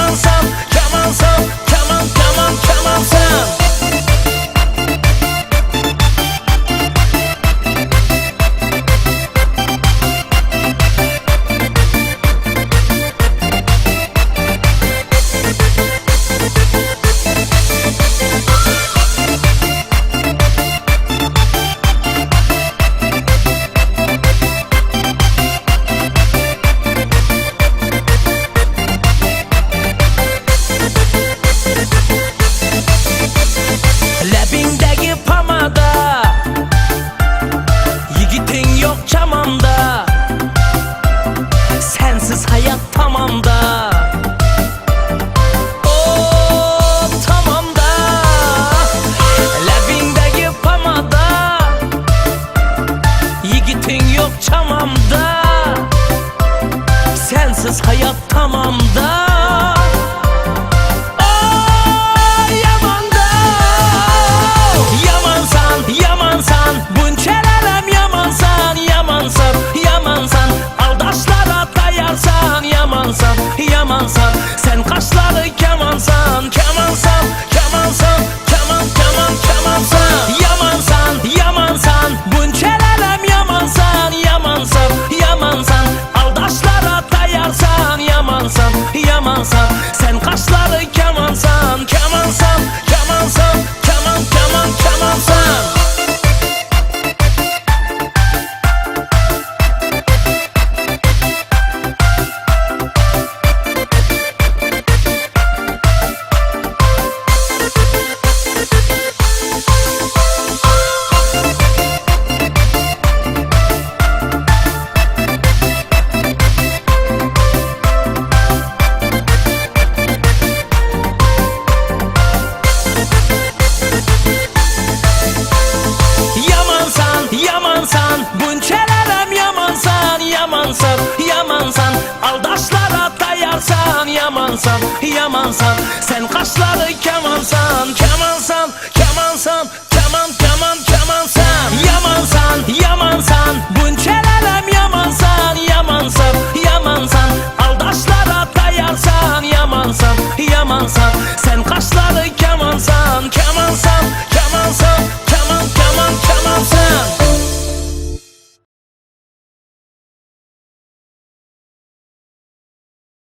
kemansan, kemansan, keman, keman, kemansan. Lebindeki pamada, yigitin yok çamamda, sensiz hayat tamamda. Oh tamamda. Lebindeki pamada, yigitin yok çamamda, sensiz hayat tamamda. Yamansan, bunçelerem yamansan, yamansan, yamansan, aldaşlara dayarsan, yamansan, yamansan, sen kaşları kemansan, kemansan, kemansan, keman, keman, kemansan. Yamansan, yamansan, bunçelerem yamansan, yamansan, yamansan, aldaşlara dayarsan, yamansan, yamansan, sen kaşları kemansan, kemansan, kemansan, keman, keman, kemansan. Yamansan, bunçelerem yamansan, yamansan, yamansan, aldaşlara dayarsan, yamansan, yamansan, sen kaşları kemansan, kemansan, kemansan, keman, keman, kemansan. Yamansan, yamansan, bunçelerem yamansan, yamansan, yamansan, aldaşlara dayarsan, yamansan, yamansan, sen kaşları kemansan, kemansan.